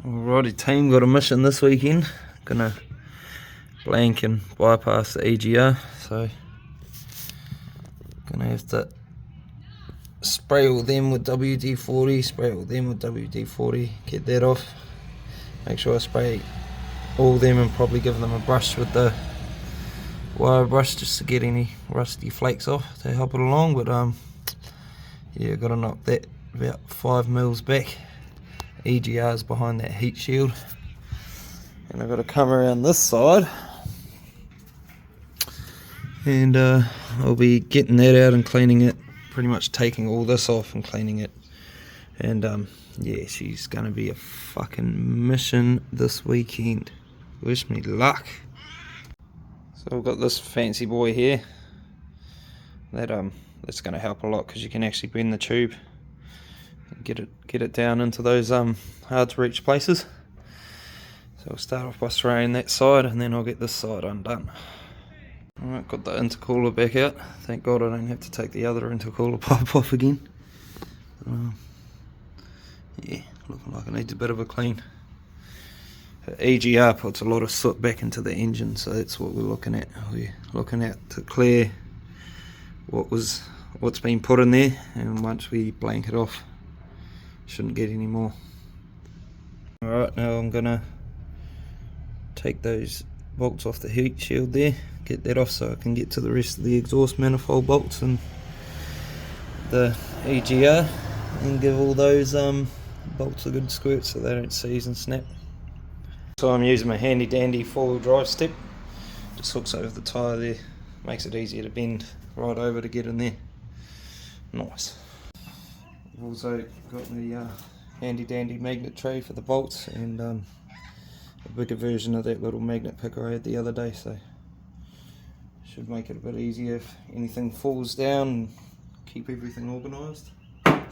Alrighty team, got a mission this weekend. Gonna blank and bypass the EGR, so gonna have to spray all them with WD-40, spray all them with WD-40, get that off. Make sure I spray all them and probably give them a brush with the wire brush just to get any rusty flakes off to help it along. But yeah, gotta knock that about 5 mils back. EGR's behind that heat shield, and I've got to come around this side, and I'll be getting that out and cleaning it, pretty much taking all this off and cleaning it. And yeah, she's gonna be a fucking mission this weekend. Wish me luck. So I've got this fancy boy here that's gonna help a lot, because you can actually bend the tube and get it down into those hard to reach places. So I'll start off by spraying that side, and then I'll get this side undone. Alright, got the intercooler back out. Thank God I don't have to take the other intercooler pipe off again. Yeah, looking like it needs a bit of a clean. EGR puts a lot of soot back into the engine, so that's what we're looking at. We're looking at to clear what's been put in there, and once we blank it off, shouldn't get any more. Alright, now I'm gonna take those bolts off the heat shield there, get that off so I can get to the rest of the exhaust manifold bolts and the EGR, and give all those bolts a good squirt so they don't seize and snap. So I'm using my handy dandy 4-wheel drive step, just hooks over the tyre there, makes it easier to bend right over to get in there. Nice. I've also got the handy dandy magnet tray for the bolts, and a bigger version of that little magnet picker I had the other day, so should make it a bit easier if anything falls down, and keep everything organised. There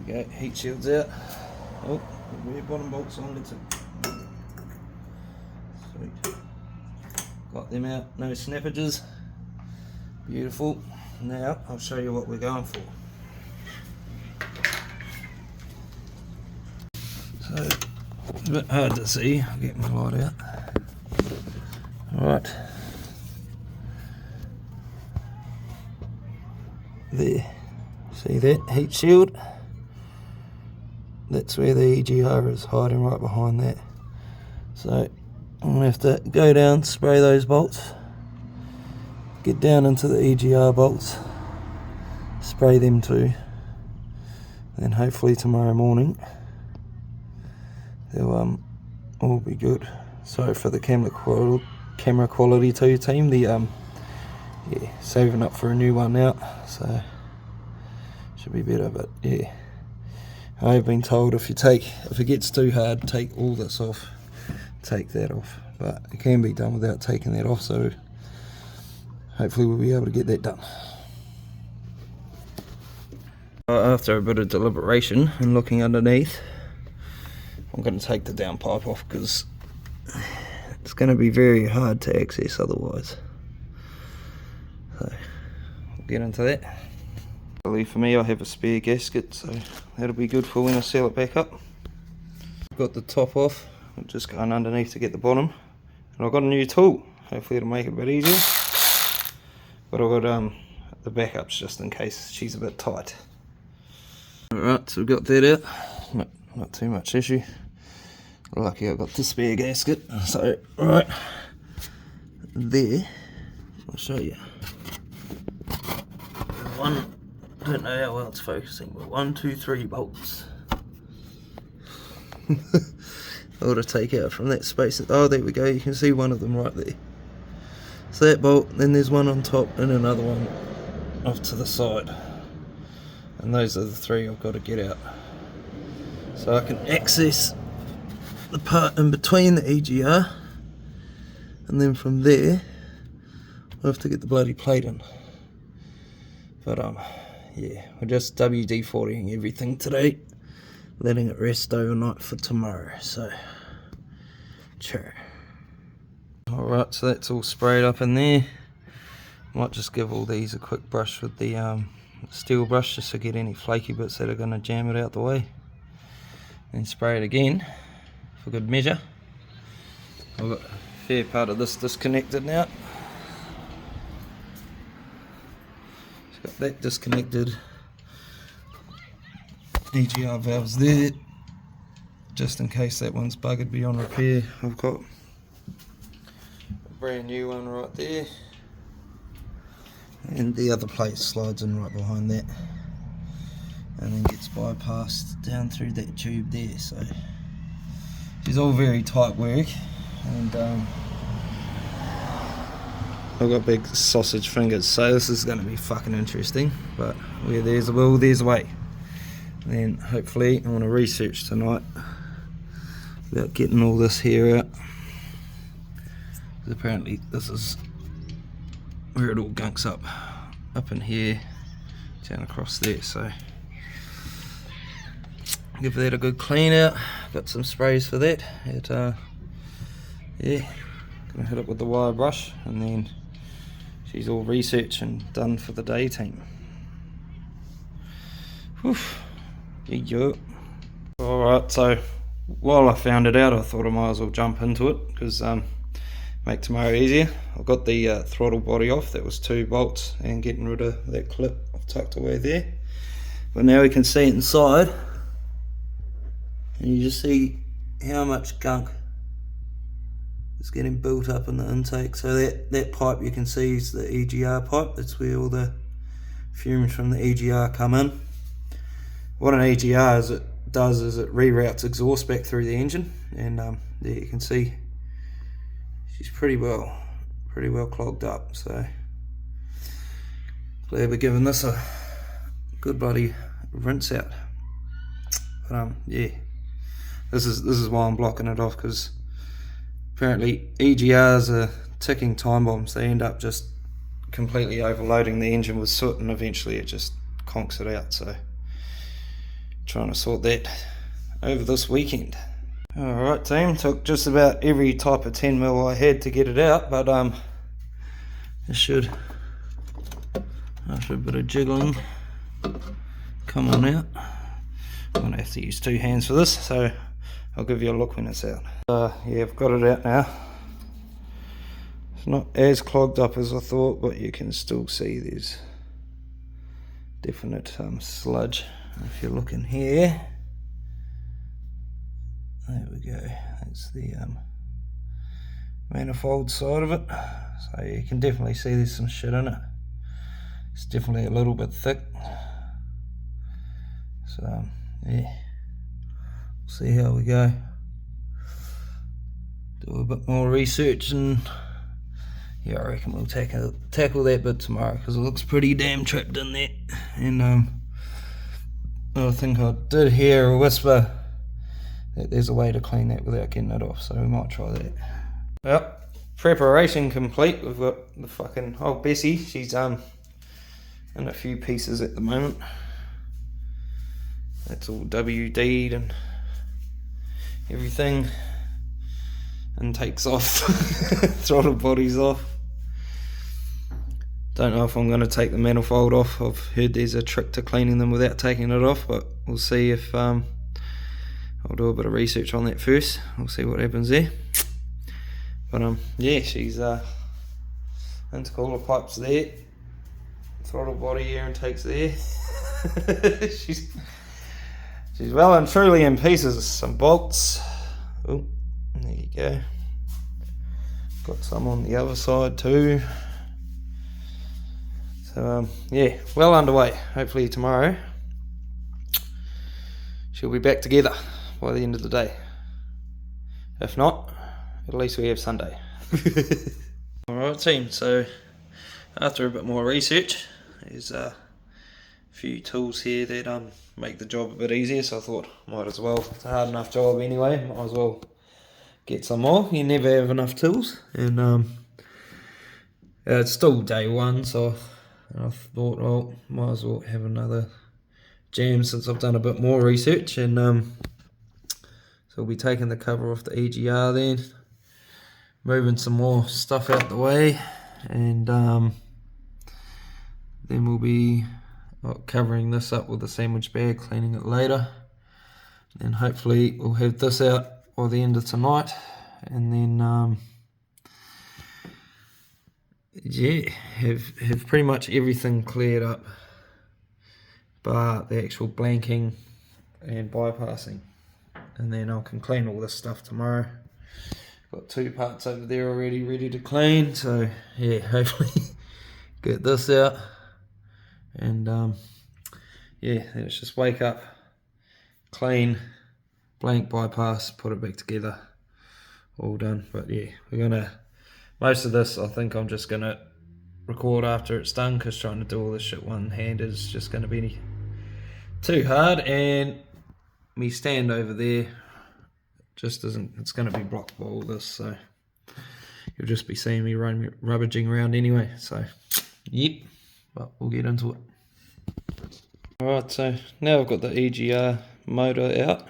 we go, heat shield's out. Oh, the rear bottom bolts on, that's it. Sweet. Got them out, no snappages. Beautiful. Now I'll show you what we're going for. So it's a bit hard to see, I'll get my light out. Alright. There. See that heat shield? That's where the EGR is, hiding right behind that. So I'm going to have to go down, spray those bolts, get down into the EGR bolts, spray them too, then hopefully tomorrow morning they'll all be good. So for the camera quality too team, yeah, saving up for a new one out, so should be better. But yeah, I've been told if it gets too hard, take all this off, take that off, but it can be done without taking that off, so hopefully we'll be able to get that done. After a bit of deliberation and looking underneath, I'm going to take the down pipe off, because it's going to be very hard to access otherwise. So we'll get into that. For me, I have a spare gasket, so that'll be good for when I seal it back up. Got the top off, I'm just going underneath to get the bottom, and I've got a new tool. Hopefully it'll make it a bit easier, but I've got the backups just in case she's a bit tight. Alright, so we've got that out, not too much issue. Lucky I've got the spare gasket. So right there, I'll show you. One, I don't know how well it's focusing, but 1, 2, 3 bolts. I ought to take out from that space. Oh, there we go, you can see one of them right there. So that bolt, then there's one on top and another one off to the side. And those are the 3 I've got to get out, so I can access the part in between the EGR, and then from there I'll have to get the bloody plate in. But yeah, we're just WD-40ing everything today, letting it rest overnight for tomorrow, so sure. Alright, so that's all sprayed up in there. Might just give all these a quick brush with the steel brush just to get any flaky bits that are going to jam it out the way. Then spray it again for good measure. I've got a fair part of this disconnected now. Just got that disconnected. EGR valves there, just in case that one's buggered beyond repair. I've got a brand new one right there, and the other plate slides in right behind that and then gets bypassed down through that tube there. So it's all very tight work, and I've got big sausage fingers, so this is going to be fucking interesting, but where there's a will, there's a way. And then hopefully I want to research tonight about getting all this here out, because apparently this is where it all gunks up in here, down across there. So give that a good clean out. Got some sprays for that. Yeah, gonna hit it with the wire brush, and then she's all research and done for the day, team. Whew. Yeah. Alright, so while I found it out, I thought I might as well jump into it, because make tomorrow easier. I've got the throttle body off. That was 2 bolts, and getting rid of that clip I've tucked away there. But now we can see inside, and you just see how much gunk is getting built up in the intake. So that pipe you can see is the EGR pipe. That's where all the fumes from the EGR come in. What an EGR does is it reroutes exhaust back through the engine, and there you can see she's pretty well clogged up. So glad we're giving this a good bloody rinse out. But yeah, this is why I'm blocking it off, because apparently EGRs are ticking time bombs. They end up just completely overloading the engine with soot, and eventually it just conks it out. So trying to sort that over this weekend. Alright team, took just about every type of 10mm I had to get it out, but it should, after a bit of jiggling, come on out. I'm going to have to use 2 hands for this, so I'll give you a look when it's out. Yeah, I've got it out now. It's not as clogged up as I thought, but you can still see there's definite sludge. If you look in here, there we go, that's the manifold side of it. So you can definitely see there's some shit in it. It's definitely a little bit thick. So yeah, we'll see how we go. Do a bit more research, and yeah, I reckon we'll tackle that bit tomorrow, because it looks pretty damn trapped in there. And I think I did hear a whisper that there's a way to clean that without getting it off, so we might try that. Well, preparation complete. We've got the fucking old Bessie. She's in a few pieces at the moment. That's all WD'd and everything, and takes off. Throttle body's off. Don't know if I'm going to take the manifold off. I've heard there's a trick to cleaning them without taking it off, but we'll see if I'll do a bit of research on that first. We'll see what happens there. But yeah, she's intercooler pipes there, throttle body air intakes there. she's well and truly in pieces. Some bolts. Oh, there you go. Got some on the other side too. So yeah, well underway. Hopefully tomorrow she'll be back together by the end of the day. If not, at least we have Sunday. Alright team, so after a bit more research, there's a few tools here that make the job a bit easier, so I thought might as well. It's a hard enough job anyway, might as well get some more. You never have enough tools, and it's still day one, so I thought, well, might as well have another jam since I've done a bit more research. And so we'll be taking the cover off the EGR then. moving some more stuff out the way, and then we'll be covering this up with a sandwich bag, cleaning it later, and hopefully we'll have this out by the end of tonight, and then yeah, have pretty much everything cleared up but the actual blanking and bypassing, and then I can clean all this stuff tomorrow. Got 2 parts over there already ready to clean, so yeah, hopefully get this out, and yeah, let's just wake up, clean, blank, bypass, put it back together, all done. But yeah, we're gonna, most of this I think I'm just gonna record after it's done, because trying to do all this shit one hand is just gonna be too hard, and me stand over there just isn't, it's gonna be blocked by all this, so you'll just be seeing me rummaging around anyway, so yep, but we'll get into it. Alright, so now I've got the EGR motor out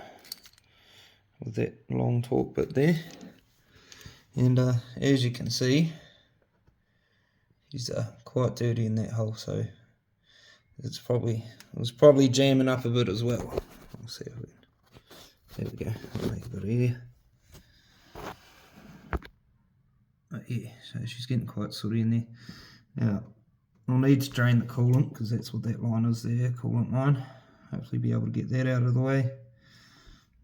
with that long torque bit there, and as you can see, he's quite dirty in that hole, so it was probably jamming up a bit as well. We'll see if we, there we go, I'll make a bit of air. Yeah, so she's getting quite sooty in there. Now, I'll need to drain the coolant, because that's what that line is there, coolant line. Hopefully be able to get that out of the way.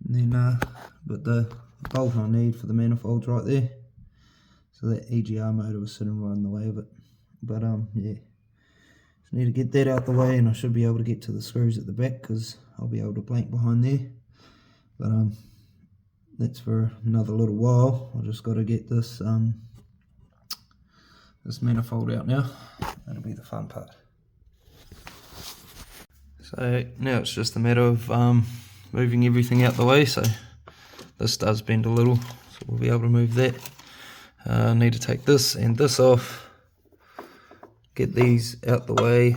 And then, but the bolt I need for the manifold's right there. So that EGR motor was sitting right in the way of it. But yeah, just need to get that out the way, and I should be able to get to the screws at the back, because I'll be able to blank behind there. But that's for another little while. I just got to get this this manifold out now. That'll be the fun part. So now it's just a matter of moving everything out the way. So this does bend a little, so we'll be able to move that. I need to take this and this off, get these out the way,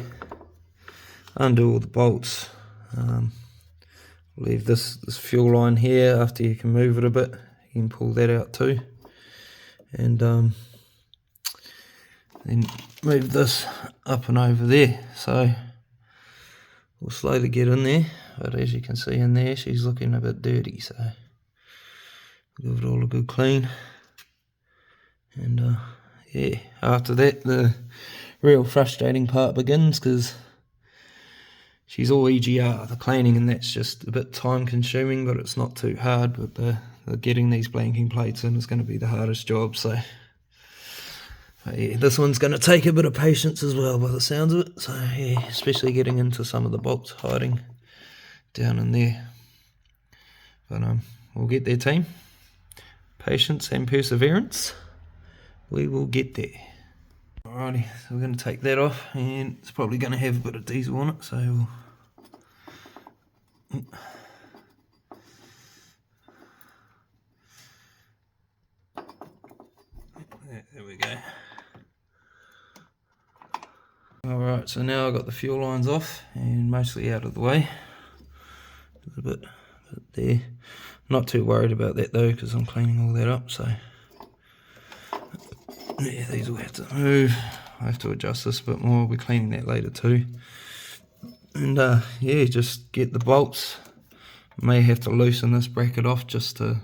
undo all the bolts, leave this fuel line here. After you can move it a bit, you can pull that out too, and then move this up and over there. So we'll slowly get in there, but as you can see in there, she's looking a bit dirty, so give it all a good clean. And yeah, after that the real frustrating part begins, because she's all EGR, the cleaning, and that's just a bit time consuming, but it's not too hard. But the getting these blanking plates in is going to be the hardest job, so yeah, this one's going to take a bit of patience as well by the sounds of it. So yeah, especially getting into some of the bolts hiding down in there. But we'll get there, team. Patience and perseverance. We will get there. Alrighty, so we're going to take that off, and it's probably going to have a bit of diesel on it, so we'll... There we go. Alright, so now I've got the fuel lines off and mostly out of the way. There's a bit there. Not too worried about that though, because I'm cleaning all that up, so yeah, these will have to move. I have to adjust this a bit more. We'll be cleaning that later too. And yeah, just get the bolts. May have to loosen this bracket off just to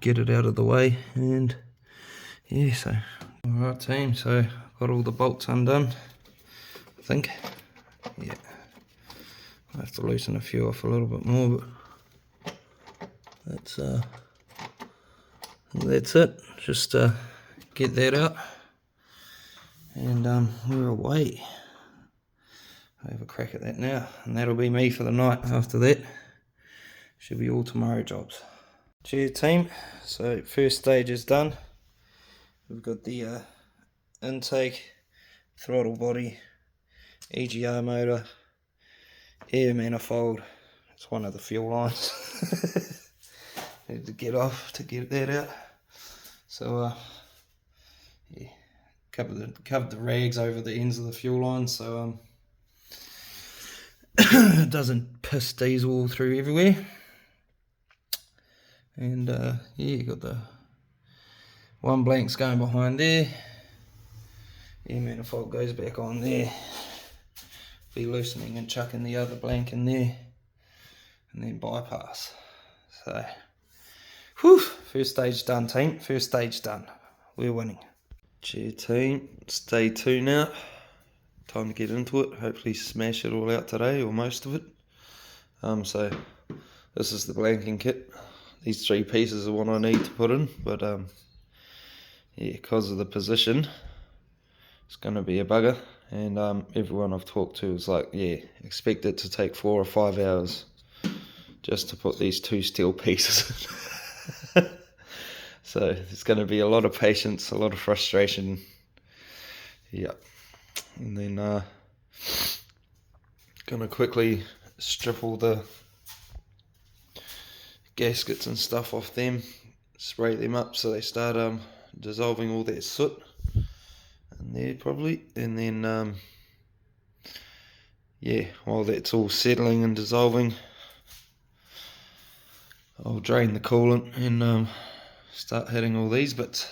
get it out of the way. And yeah, so alright team, so got all the bolts undone, I think. Yeah, I have to loosen a few off a little bit more, but that's it. Just get that out, and we're away. I have a crack at that now, and that'll be me for the night. After that, should be all tomorrow jobs. Cheers team, so first stage is done. We've got the intake, throttle body, EGR motor, air manifold. It's one of the fuel lines. Need to get off to get that out. So yeah, covered the rags over the ends of the fuel lines, so it doesn't piss diesel all through everywhere. And yeah, you got the one blank's going behind there. Air manifold goes back on there. Be loosening and chucking the other blank in there, and then bypass. So, whew, first stage done, team. First stage done. We're winning. Cheer team, it's day 2 now. Time to get into it. Hopefully smash it all out today, or most of it. So this is the blanking kit. These 3 pieces are what I need to put in, but yeah, because of the position, it's going to be a bugger. And everyone I've talked to is like, yeah, expect it to take 4 or 5 hours just to put these 2 steel pieces in. So there's going to be a lot of patience, a lot of frustration. Yeah. And then going to quickly strip all the gaskets and stuff off them, spray them up so they start dissolving all that soot in there probably, and then yeah, while that's all settling and dissolving, I'll drain the coolant and start hitting all these bits.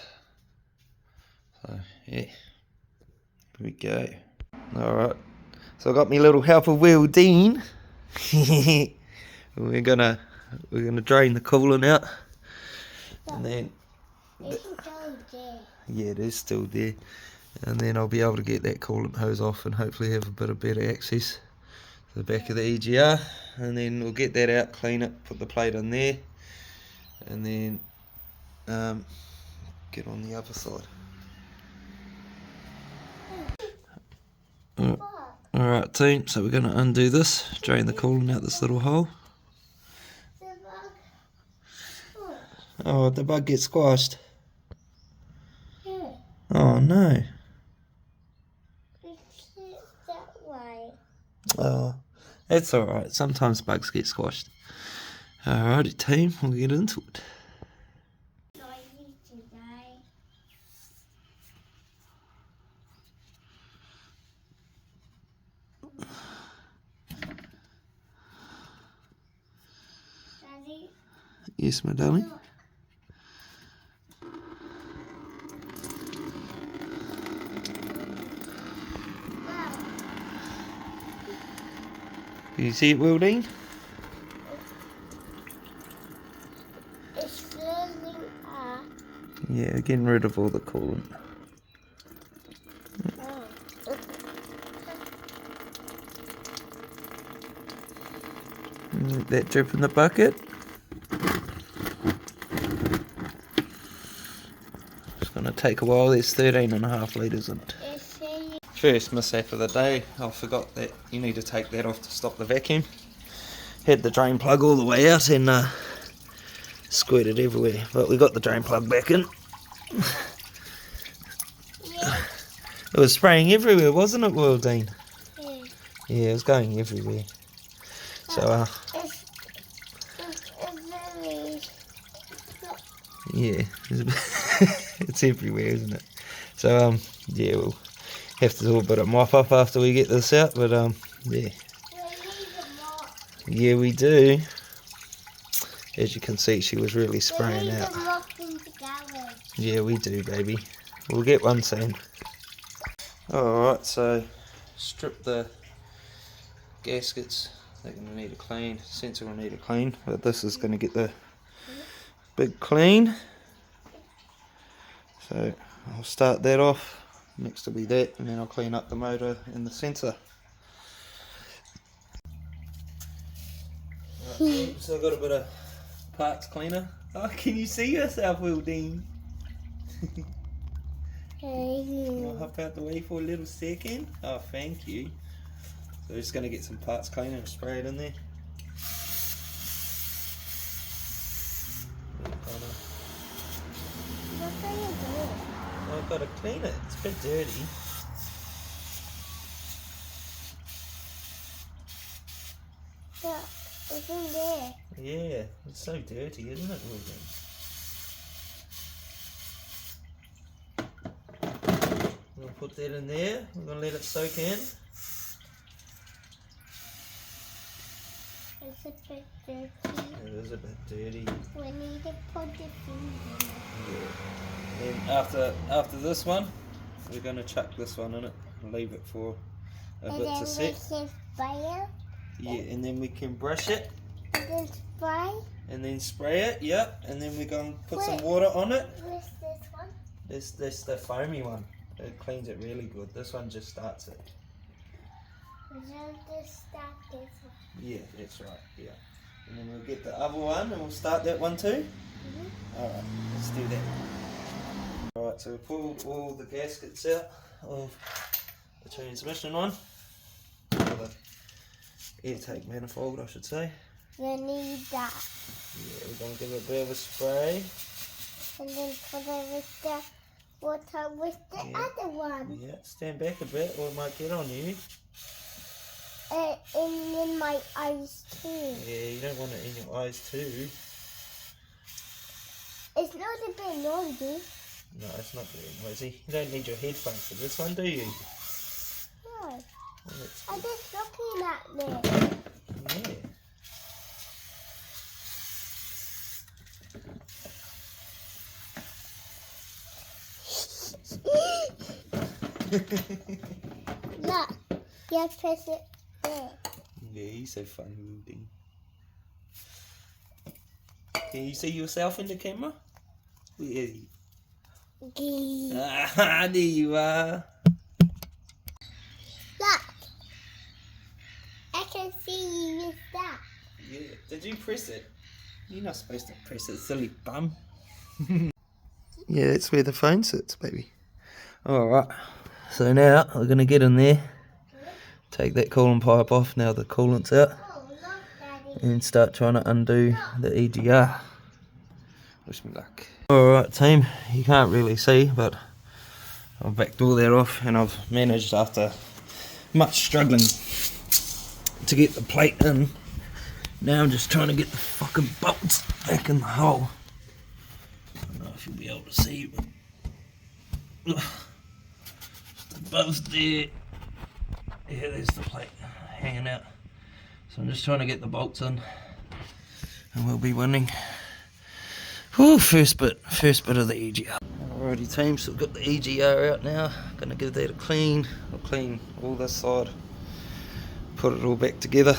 So yeah, here we go. Alright, so I got my little helper wheel Dean. we're gonna drain the coolant out, and then yeah, it is still there, and then I'll be able to get that coolant hose off and hopefully have a bit of better access to the back of the EGR, and then we'll get that out, clean it, put the plate in there, and then get on the other side. Alright team, so we're going to undo this, drain the coolant out this little hole. Oh, the bug gets squashed. Oh no. That way. Oh, that's alright, sometimes bugs get squashed. Alrighty team, we'll get into it. Daddy? Yes, my darling. You see it, Wildine? It's filling up. Yeah, getting rid of all the coolant. Let that drip in the bucket. It's going to take a while. There's 13.5 litres in it. First mishap of the day. I forgot that you need to take that off to stop the vacuum. Had the drain plug all the way out and squirted everywhere. But we got the drain plug back in. It was spraying everywhere, wasn't it, Wildine? Yeah. Yeah, it was going everywhere. So, yeah, it's everywhere, isn't it? So, yeah, we'll have to do a bit of mop up after we get this out, but, yeah. Yeah, we do. As you can see, she was really spraying out. Yeah, we do, baby. We'll get one soon. Alright, so strip the gaskets. They're going to need a clean. Sensor will need a clean, but this is going to get the big clean. So I'll start that off. Next will be that, and then I'll clean up the motor and the sensor. Right, so I've got a bit of parts cleaner. Oh, can you see yourself, Wildine? I'll hop out the way for a little second. Oh, thank you. So we're just going to get some parts cleaner and spray it in there. I've got to clean it. It's a bit dirty. Look, it's in there. Yeah, it's so dirty, isn't it, Wildine? We'll put that in there. We're going to let it soak in. It's a bit dirty. It is a bit dirty. We need to put the food Yeah. Then after this one, we're going to chuck this one in it and leave it for a in. bit And to then set. we can spray it. Yeah, and then we can brush it And then spray. and then spray it. Yeah, and then we're going to put some Wait. water on it. What's this one? This the foamy one. It cleans it really good. This one just starts it. We're going to start this one. Yeah, that's right. Yeah. And then we'll get the other one and we'll start that one too. Alright, let's do that. Alright, so we'll pull all the gaskets out of the transmission one. Or the air tank manifold, I should say. We need that. Yeah, we're going to give it a bit of a spray. And then put it with the water with the other one. Yeah, stand back a bit or it might get on you. And in my eyes too. Yeah, you don't want it in your eyes too. It's not a bit noisy. No, it's not very noisy. You don't need your headphones for this one, do you? No. Well, that's I'm good. just looking at this. Yeah. Look, you press it there. Yeah, he's so funny little thing. Can you see yourself in the camera? Where is he? Okay. Ah, there you are. Look, I can see you with that. Yeah. Did you press it? You're not supposed to press it, silly bum. Yeah, that's where the phone sits, baby. Alright. So now we're going to get in there. Take that coolant pipe off now the coolant's out. Oh, look, Daddy. And start trying to undo the EGR. Wish me luck. Alright team, you can't really see, but I've backed all that off and I've managed after much struggling to get the plate in. Now I'm just trying to get the fucking bolts back in the hole. I don't know if you'll be able to see, but just above there. Yeah, there's the plate hanging out. So I'm just trying to get the bolts in and we'll be winning. Whew, first bit of the EGR. Alrighty team, so we've got the EGR out now. Gonna give that a clean. I'll clean all this side, put it all back together,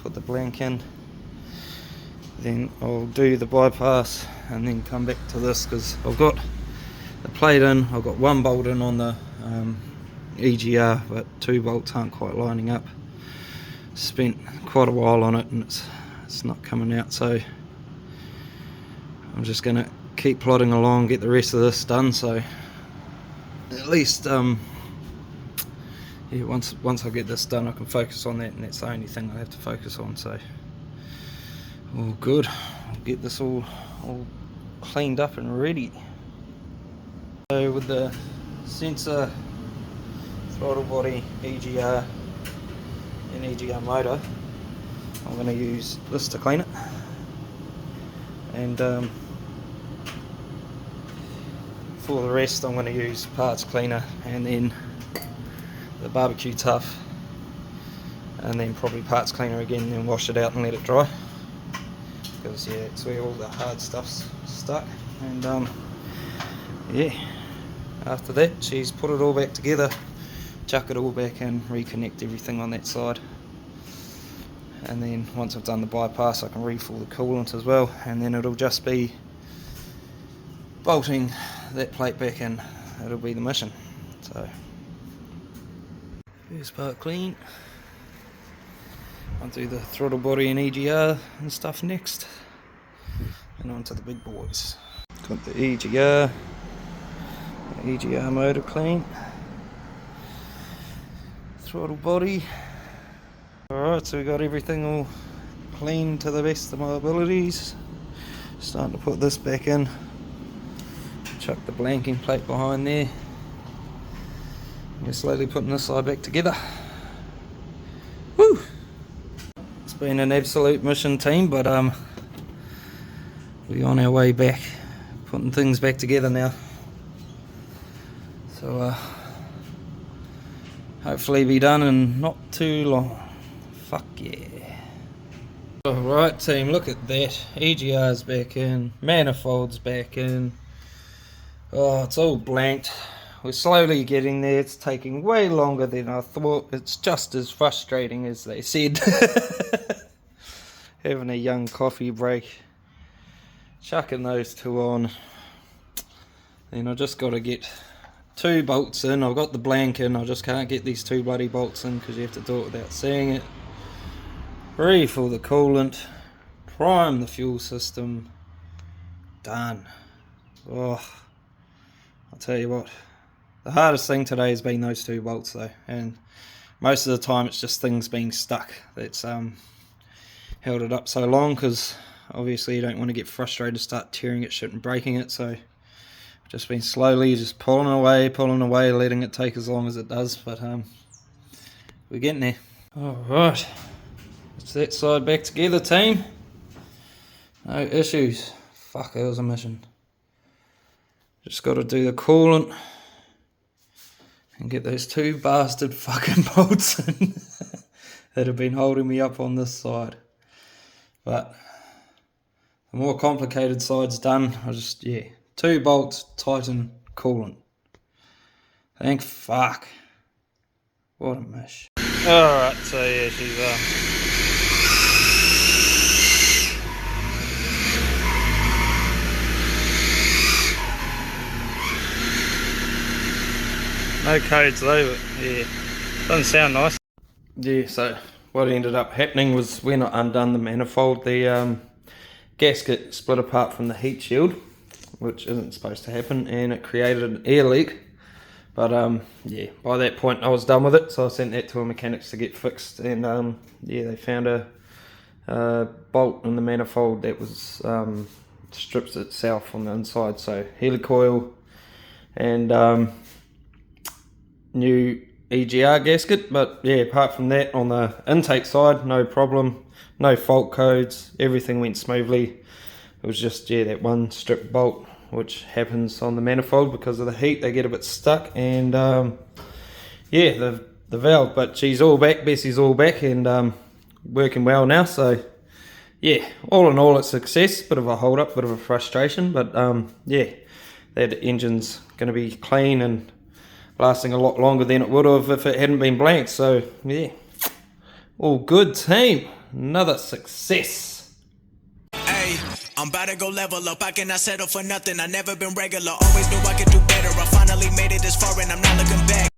put the blank in. Then I'll do the bypass and then come back to this because I've got the plate in. I've got one bolt in on the EGR, but two bolts aren't quite lining up. Spent quite a while on it and it's not coming out, so I'm just gonna keep plodding along, get the rest of this done, so at least yeah, once I get this done I can focus on that, and that's the only thing I have to focus on. So all good. I'll get this all cleaned up and ready. So with the sensor, throttle body, EGR and EGR motor, I'm going to use this to clean it, and for the rest I'm going to use parts cleaner and then the barbecue tough, and then probably parts cleaner again, and then wash it out and let it dry, because yeah, it's where all the hard stuff's stuck. And yeah, after that she's put it all back together, chuck it all back in, reconnect everything on that side, and then once I've done the bypass I can refill the coolant as well, and then it'll just be bolting that plate back in. It'll be the mission. So first part clean. I'll do the throttle body and EGR and stuff next, and on to the big boys. Got the EGR motor clean, throttle body. Alright, so we got everything all clean to the best of my abilities. Starting to put this back in. Chuck the blanking plate behind there. We're slowly putting this side back together. Woo! It's been an absolute mission, team, but we're on our way back, putting things back together now. So hopefully be done in not too long. Fuck yeah. Alright team, look at that. EGR's back in, manifold's back in. Oh, it's all blanked. We're slowly getting there. It's taking way longer than I thought. It's just as frustrating as they said. Having a young coffee break. Chucking those two on. Then I just got to get 2 bolts in. I've got the blank in. I just can't get these 2 bloody bolts in because you have to do it without seeing it. Refill the coolant. Prime the fuel system. Done. Oh, I'll tell you what. The hardest thing today has been those 2 bolts though, and most of the time it's just things being stuck that's held it up so long, because obviously you don't want to get frustrated, start tearing at shit and breaking it. So I've just been slowly just pulling away, letting it take as long as it does, but we're getting there. Alright, let's that side back together team. No issues. Fuck, that was a mission. Just got to do the coolant and get those 2 bastard fucking bolts in that have been holding me up on this side. But the more complicated side's done. I just, 2 bolts, tighten, coolant. Thank fuck. What a mish. Alright, so yeah, she's no codes though, but yeah, doesn't sound nice. Yeah, so what ended up happening was when I undone the manifold, the gasket split apart from the heat shield, which isn't supposed to happen, and it created an air leak. But yeah, by that point I was done with it, so I sent that to a mechanics to get fixed, and yeah, they found a bolt in the manifold that was strips itself on the inside, so helicoil and new EGR gasket. But yeah, apart from that, on the intake side, no problem, no fault codes, everything went smoothly. It was just, yeah, that one strip bolt which happens on the manifold because of the heat, they get a bit stuck, and yeah, the valve. But she's all back, Bessie's all back, and working well now. So yeah, all in all, it's a success. Bit of a hold up, bit of a frustration, but yeah, that engine's going to be clean and lasting a lot longer than it would have if it hadn't been blank. So yeah, all good team, another success. Hey, I'm about to go level up, I cannot settle for nothing, I never been regular, always knew I could do better, I finally made it this far and I'm not looking back.